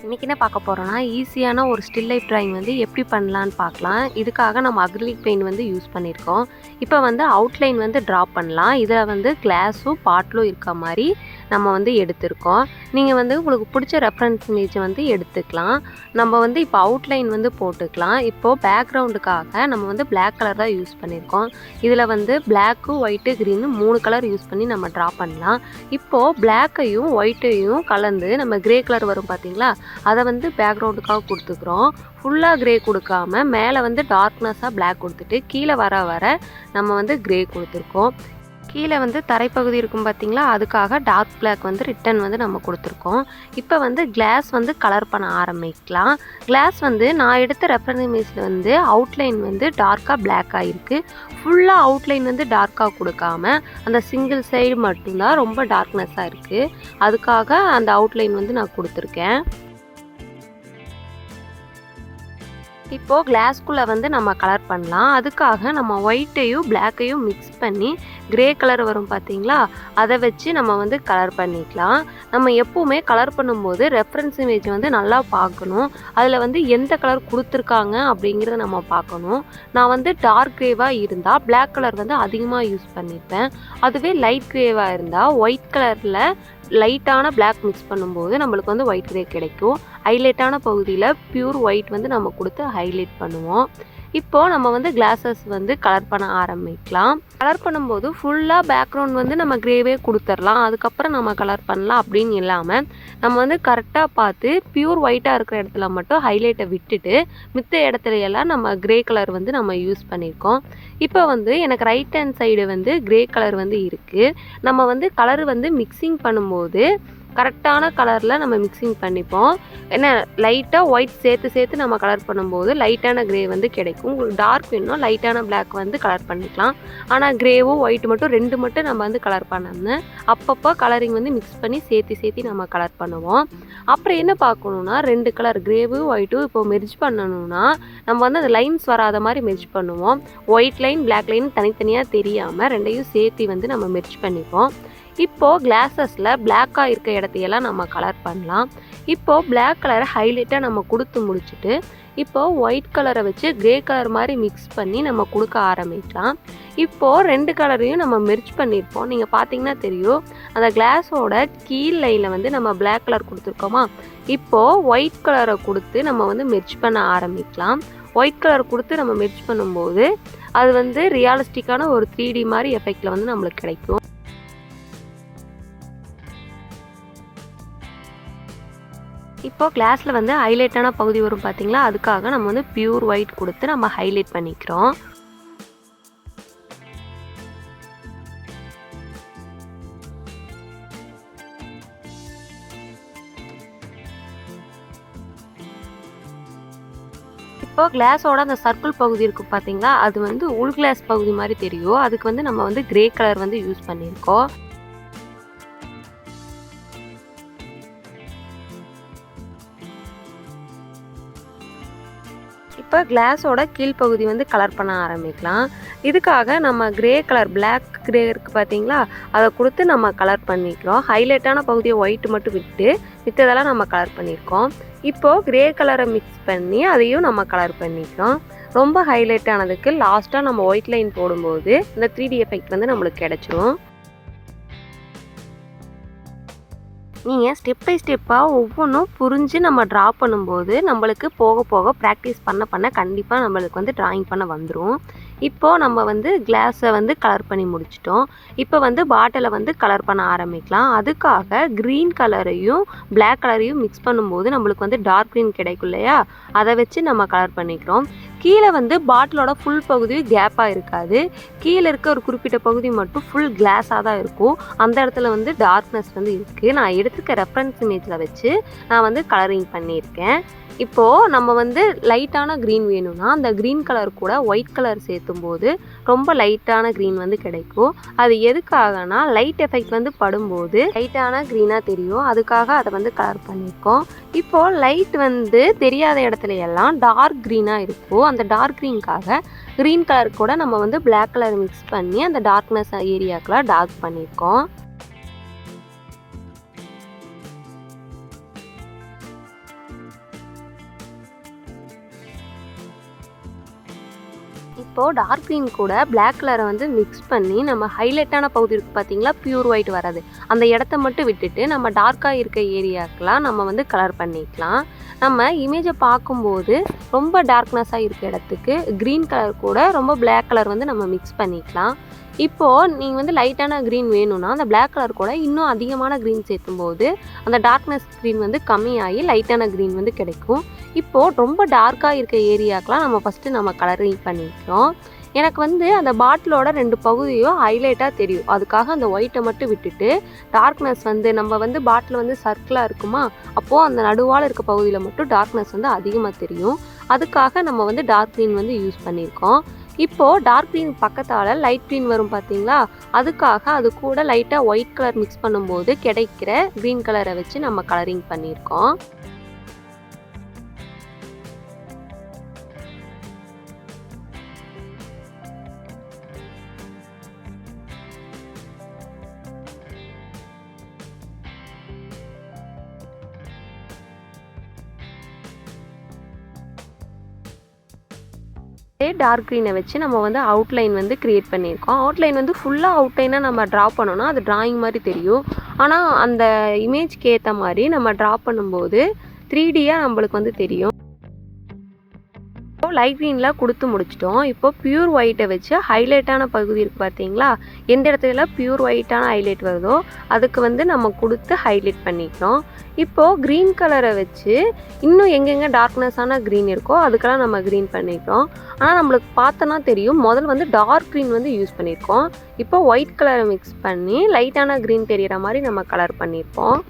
இன்றைக்கி என்ன பார்க்க போகிறோன்னா ஈஸியான ஒரு ஸ்டில் லைஃப் ட்ராயிங் வந்து எப்படி பண்ணலான்னு பார்க்கலாம். இதுக்காக நம்ம அக்ரிலிக் பெயிண்ட் வந்து யூஸ் பண்ணியிருக்கோம். இப்போ வந்து அவுட்லைன் வந்து ட்ரா பண்ணலாம். இதில் வந்து கிளாஸும் பாட்டிலும் இருக்க மாதிரி நம்ம வந்து எடுத்திருக்கோம். நீங்கள் வந்து உங்களுக்கு பிடிச்ச ரெஃபரன்ஸ் இமேஜ் வந்து எடுத்துக்கலாம். நம்ம வந்து இப்போ அவுட்லைன் வந்து போட்டுக்கலாம். இப்போது பேக்ரவுண்டுக்காக நம்ம வந்து பிளாக் கலர் தான் யூஸ் பண்ணியிருக்கோம். இதில் வந்து black white green 3 colour use பண்ணி நம்ம ட்ரா பண்ணலாம். இப்போது பிளாக்கையும் ஒயிட்டையும் கலந்து நம்ம கிரே கலர் வரும் பார்த்தீங்களா, அதை வந்து பேக்ரவுண்டுக்காக கொடுத்துக்கிறோம். ஃபுல்லாக க்ரே கொடுக்காம மேலே வந்து டார்க்னஸாக பிளாக் கொடுத்துட்டு கீழே வர நம்ம வந்து க்ரே கொடுத்துருக்கோம். கீழே வந்து தரைப்பகுதி இருக்கும் பார்த்தீங்களா, அதுக்காக டார்க் பிளாக் வந்து ரிட்டன் வந்து நம்ம கொடுத்துருக்கோம். இப்போ வந்து கிளாஸ் வந்து கலர் பண்ண ஆரம்பிக்கலாம். கிளாஸ் வந்து நான் எடுத்த ரெஃபரன்ஸ் இமேஜில் வந்து அவுட்லைன் வந்து டார்க்காக பிளாக்காக இருக்குது. ஃபுல்லாக அவுட்லைன் வந்து டார்க்காக கொடுக்காம அந்த சிங்கிள் சைடு மட்டும்தான் ரொம்ப டார்க்னஸாக இருக்குது. அதுக்காக அந்த அவுட்லைன் வந்து நான் கொடுத்துருக்கேன். இப்போது கிளாஸ்குள்ளே வந்து நம்ம கலர் பண்ணலாம். அதுக்காக நம்ம ஒயிட்டையும் பிளாக்கையும் மிக்ஸ் பண்ணி கிரே கலர் வரும் பார்த்தீங்களா, அதை வச்சு நம்ம வந்து கலர் பண்ணிக்கலாம். நம்ம எப்போவுமே கலர் பண்ணும்போது ரெஃபரன்ஸ் இமேஜ் வந்து நல்லா பார்க்கணும். அதில் வந்து எந்த கலர் கொடுத்துருக்காங்க அப்படிங்கிறத நம்ம பார்க்கணும். நான் வந்து டார்க் க்ரேவாக இருந்தால் பிளாக் கலர் வந்து அதிகமாக யூஸ் பண்ணிப்பேன். அதுவே லைட் க்ரேவாக இருந்தால் ஒயிட் கலரில் லைட்டான பிளாக் மிக்ஸ் பண்ணும்போது நம்மளுக்கு வந்து ஒயிட் க்ரே கிடைக்கும். ஹைலைட்டான பகுதியில் பியூர் ஒயிட் வந்து நம்ம கொடுத்து ஹைலைட் பண்ணுவோம். இப்போது நம்ம வந்து கிளாஸஸ் வந்து கலர் பண்ண ஆரம்பிக்கலாம். கலர் பண்ணும்போது ஃபுல்லாக பேக்ரவுண்ட் வந்து நம்ம க்ரேவே கொடுத்துடலாம், அதுக்கப்புறம் நம்ம கலர் பண்ணலாம் அப்படின்னு இல்லாமல் நம்ம வந்து கரெக்டாக பார்த்து பியூர் ஒயிட்டாக இருக்கிற இடத்துல மட்டும் ஹைலைட்டை விட்டுட்டு மித்த இடத்துல எல்லாம் நம்ம க்ரே கலர் வந்து நம்ம யூஸ் பண்ணியிருக்கோம். இப்போ வந்து எனக்கு ரைட் ஹேண்ட் சைடு வந்து க்ரே கலர் வந்து இருக்குது. நம்ம வந்து கலர் வந்து மிக்சிங் பண்ணும்போது கரெக்டான கலரில் நம்ம மிக்சிங் பண்ணிப்போம். என்ன லைட்டாக ஒயிட் சேர்த்து நம்ம கலர் பண்ணும்போது லைட்டான க்ரே வந்து கிடைக்கும். உங்களுக்கு டார்க் வேணும்னா லைட்டான பிளாக் வந்து கலர் பண்ணிக்கலாம். ஆனால் க்ரேவும் ஒயிட் மட்டும் 2 மட்டும் நம்ம வந்து கலர் பண்ணணும். அப்பப்போ கலரிங் வந்து மிக்ஸ் பண்ணி சேர்த்து நம்ம கலர் பண்ணுவோம். அப்புறம் என்ன பார்க்கணுன்னா 2 கலர் க்ரேவும் ஒயிட்டும் இப்போ மெர்ஜ் பண்ணணும்னா நம்ம வந்து அந்த லைன்ஸ் வராத மாதிரி மெர்ஜ் பண்ணுவோம். ஒயிட் லைன் பிளாக் லைன் தனித்தனியாக தெரியாமல் 2யும் சேர்த்து வந்து நம்ம மெர்ஜ் பண்ணிப்போம். இப்போது கிளாஸஸில் பிளாக்காக இருக்க இடத்தையெல்லாம் நம்ம கலர் பண்ணலாம். இப்போது பிளாக் கலரை ஹைலைட்டாக நம்ம கொடுத்து முடிச்சுட்டு இப்போது ஒயிட் கலரை வச்சு க்ரே கலர் மாதிரி மிக்ஸ் பண்ணி நம்ம கொடுக்க ஆரம்பிக்கலாம். இப்போது 2 கலரையும் நம்ம மெர்ஜ் பண்ணியிருப்போம். நீங்கள் பார்த்தீங்கன்னா தெரியும், அந்த கிளாஸோட கீழ் லைனில் வந்து நம்ம பிளாக் கலர் கொடுத்துருக்கோமா, இப்போது ஒயிட் கலரை கொடுத்து நம்ம வந்து மெர்ஜ் பண்ண ஆரம்பிக்கலாம். ஒயிட் கலர் கொடுத்து நம்ம மெர்ஜ் பண்ணும்போது அது வந்து ரியாலிஸ்டிக்கான ஒரு 3D மாதிரி எஃபெக்டில் வந்து நம்மளுக்கு கிடைக்கும். இப்போது கிளாஸில் வந்து ஹைலைட்டான பகுதி வரும் பார்த்தீங்களா, அதுக்காக நம்ம வந்து பியூர் ஒயிட் கொடுத்து நம்ம ஹைலைட் பண்ணிக்கிறோம். இப்போ கிளாஸோட அந்த சர்க்கிள் பகுதி இருக்கும் பார்த்தீங்களா, அது வந்து உள் கிளாஸ் பகுதி மாதிரி தெரியும். அதுக்கு வந்து நம்ம வந்து க்ரே கலர் வந்து யூஸ் பண்ணியிருக்கோம். இப்போ கிளாஸோட கீழ்ப்பகுதி வந்து கலர் பண்ண ஆரம்பிக்கலாம். இதுக்காக நம்ம க்ரே கலர் பிளாக் க்ரே இருக்குது பார்த்தீங்களா, அதை கொடுத்து நம்ம கலர் பண்ணிக்கிறோம். ஹைலைட்டான பகுதியை ஒயிட் மட்டும் விட்டு மித்ததெல்லாம் நம்ம கலர் பண்ணியிருக்கோம். இப்போது க்ரே கலரை மிக்ஸ் பண்ணி அதையும் நம்ம கலர் பண்ணிக்கிறோம். ரொம்ப ஹைலைட் ஆனதுக்கு லாஸ்ட்டாக நம்ம ஒயிட் லைன் போடும்போது இந்த 3D எஃபெக்ட் வந்து நம்மளுக்கு கிடச்சிரும். நீங்கள் ஸ்டெப் பை ஸ்டெப்பாக ஒவ்வொன்றும் புரிஞ்சு நம்ம ட்ரா பண்ணும்போது நம்மளுக்கு போக போக ப்ராக்டிஸ் பண்ண கண்டிப்பாக நம்மளுக்கு வந்து ட்ராயிங் பண்ண வந்துடும். இப்போது நம்ம வந்து கிளாஸை வந்து கலர் பண்ணி முடிச்சிட்டோம். இப்போ வந்து பாட்டிலை வந்து கலர் பண்ண ஆரம்பிக்கலாம். அதுக்காக க்ரீன் கலரையும் பிளாக் கலரையும் மிக்ஸ் பண்ணும்போது நம்மளுக்கு வந்து டார்க் க்ரீன் கிடைக்கும் இல்லையா, அதை வச்சு நம்ம கலர் பண்ணிக்கிறோம். கீழே வந்து பாட்டிலோட ஃபுல் பகுதி கேப்பாக இருக்காது. கீழே இருக்க ஒரு குறிப்பிட்ட பகுதி மட்டும் ஃபுல் கிளாஸாக தான் இருக்கும். அந்த இடத்துல வந்து டார்க்னஸ் வந்து இருக்குது. நான் எடுத்துக்க ரெஃபரன்ஸ் இமேஜில் வச்சு நான் வந்து கலரிங் பண்ணியிருக்கேன். இப்போது நம்ம வந்து லைட்டான க்ரீன் வேணும்னா அந்த க்ரீன் கலர் கூட ஒயிட் கலர் சேர்த்தும் போது ரொம்ப லைட்டான க்ரீன் வந்து கிடைக்கும். அது எதுக்காகனா லைட் எஃபெக்ட் வந்து படும்போது லைட்டான க்ரீனாக தெரியும். அதுக்காக அதை வந்து கலர் பண்ணியிருக்கோம். இப்போது லைட் வந்து தெரியாத இடத்துல எல்லாம் டார்க் க்ரீனாக இருக்கும். அந்த டார்க் க்ரீனுக்காக க்ரீன் கலர் கூட நம்ம வந்து பிளாக் கலர் மிக்ஸ் பண்ணி அந்த டார்க்னஸ் ஏரியாக்கெலாம் டார்க் பண்ணியிருக்கோம். இப்போது டார்க் க்ரீன் கூட பிளாக் கலரை வந்து மிக்ஸ் பண்ணி நம்ம ஹைலைட்டான பகுதி இருக்குது பார்த்தீங்களா, பியூர் ஒயிட் வராது, அந்த இடத்த மட்டும் விட்டுட்டு நம்ம டார்க்காக இருக்க ஏரியாக்கெலாம் நம்ம வந்து கலர் பண்ணிக்கலாம். நம்ம இமேஜை பார்க்கும்போது ரொம்ப டார்க்னஸாக இருக்க இடத்துக்கு க்ரீன் கலர் கூட ரொம்ப பிளாக் கலர் வந்து நம்ம மிக்ஸ் பண்ணிக்கலாம். இப்போது நீங்கள் வந்து லைட்டான க்ரீன் வேணும்னா அந்த பிளாக் கலர் கூட இன்னும் அதிகமான க்ரீன் சேர்த்தும்போது அந்த டார்க்னஸ் க்ரீன் வந்து கம்மியாகி லைட்டான க்ரீன் வந்து கிடைக்கும். இப்போது ரொம்ப டார்க்காக இருக்க ஏரியாக்கெலாம் நம்ம ஃபஸ்ட்டு நம்ம கலரிங் பண்ணிக்கிறோம். எனக்கு வந்து அந்த பாட்டிலோட 2 பகுதியும் ஹைலைட்டாக தெரியும், அதுக்காக அந்த ஒயிட்டை மட்டும் விட்டுட்டு டார்க்னஸ் வந்து நம்ம வந்து பாட்டில் வந்து சர்க்கிளாக இருக்குமா, அப்போது அந்த நடுவால் இருக்க பகுதியில் மட்டும் டார்க்னஸ் வந்து அதிகமாக தெரியும். அதுக்காக நம்ம வந்து டார்க் க்ரீன் வந்து யூஸ் பண்ணியிருக்கோம். இப்போது டார்க் க்ரீன் பக்கத்தால் லைட் க்ரீன் வரும் பார்த்தீங்களா, அதுக்காக அது கூட லைட்டாக ஒயிட் கலர் மிக்ஸ் பண்ணும்போது கிடைக்கிற க்ரீன் கலரை வச்சு நம்ம கலரிங் பண்ணியிருக்கோம். டார்க் க்ரீனை வச்சு நம்ம வந்து அவுட்லைன் வந்து க்ரியேட் பண்ணியிருக்கோம். அவுட்லைன் வந்து ஃபுல்லாக அவுட்லைனாக நம்ம ட்ரா பண்ணோன்னா அது ட்ராயிங் மாதிரி தெரியும். ஆனால் அந்த இமேஜ்க்கு ஏற்ற மாதிரி நம்ம ட்ரா பண்ணும்போது 3Dயாக நம்மளுக்கு வந்து தெரியும். லைட் க்ரீனில் கொடுத்து முடிச்சிட்டோம். இப்போ பியூர் ஒயிட்டை வச்சு ஹைலைட்டான பகுதி இருக்குது பார்த்தீங்களா, எந்த இடத்துல பியூர் ஒயிட்டான ஹைலைட் வருதோ அதுக்கு வந்து நம்ம கொடுத்து ஹைலைட் பண்ணிக்கிறோம். இப்போது க்ரீன் கலரை வச்சு இன்னும் எங்கெங்கே டார்க்னஸான க்ரீன் இருக்கோ அதுக்கெல்லாம் நம்ம க்ரீன் பண்ணிக்கிறோம். ஆனால் நம்மளுக்கு பார்த்தோன்னா தெரியும், முதல்ல வந்து டார்க் க்ரீன் வந்து யூஸ் பண்ணியிருக்கோம். இப்போ ஒயிட் கலரை மிக்ஸ் பண்ணி லைட்டான க்ரீன் தெரிகிற மாதிரி நம்ம கலர் பண்ணியிருப்போம்.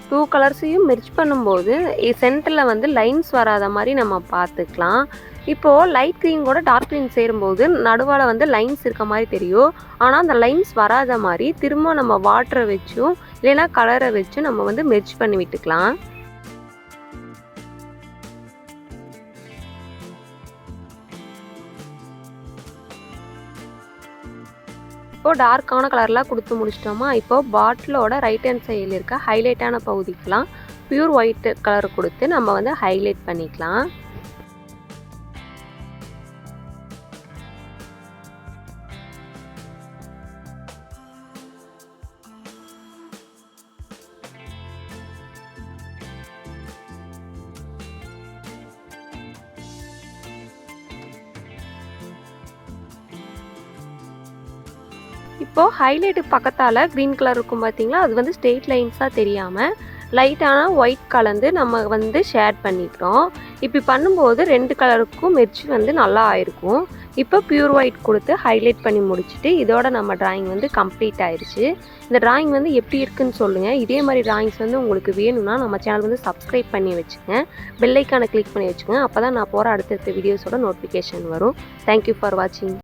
டூ கலர்ஸையும் மெர்ஜ் பண்ணும்போது சென்டரில் வந்து லைன்ஸ் வராத மாதிரி நம்ம பார்த்துக்கலாம். இப்போது லைட் க்ரீன் கூட டார்க் க்ரீன் சேரும்போது நடுவால் வந்து லைன்ஸ் இருக்க மாதிரி தெரியும். ஆனால் அந்த லைன்ஸ் வராத மாதிரி திரும்ப நம்ம வாட்டரை வச்சும் இல்லைன்னா கலரை வச்சும் நம்ம வந்து மெர்ஜ் பண்ணி விட்டுக்கலாம். இப்போது டார்க்கான கலர்லாம் கொடுத்து முடிச்சிட்டோமா. இப்போது பாட்டிலோட ரைட் ஹேண்ட் சைடில் இருக்க ஹைலைட்டான பகுதிக்கெலாம் பியூர் ஒயிட் கலர் கொடுத்து நம்ம வந்து ஹைலைட் பண்ணிக்கலாம். இப்போது ஹைலைட்டுக்கு பக்கத்தால் க்ரீன் கலர் இருக்கும் பார்த்தீங்களா, அது வந்து ஸ்ட்ரெயிட் லைன்ஸாக தெரியாமல் லைட்டான ஒயிட் கலந்து நம்ம வந்து ஷேட் பண்ணிக்கிறோம். இப்படி பண்ணும்போது 2 கலருக்கும் மெர்ஜ் வந்து நல்லா ஆயிருக்கும். இப்போ பியூர் ஒயிட் கொடுத்து ஹைலைட் பண்ணி முடிச்சுட்டு இதோட நம்ம ட்ராயிங் வந்து கம்ப்ளீட் ஆயிடுச்சு. இந்த ட்ராயிங் வந்து எப்படி இருக்குன்னு சொல்லுங்கள். இதே மாதிரி ட்ராயிங்ஸ் வந்து உங்களுக்கு வேணும்னா நம்ம சேனல் வந்து சப்ஸ்கிரைப் பண்ணி வச்சுங்க, பெல் ஐக்கானை கிளிக் பண்ணி வச்சுக்கோங்க. அப்போ தான் நான் போகிற அடுத்தடுத்த வீடியோஸோட நோட்டிஃபிகேஷன் வரும். தேங்க்யூ ஃபார் வாட்சிங்.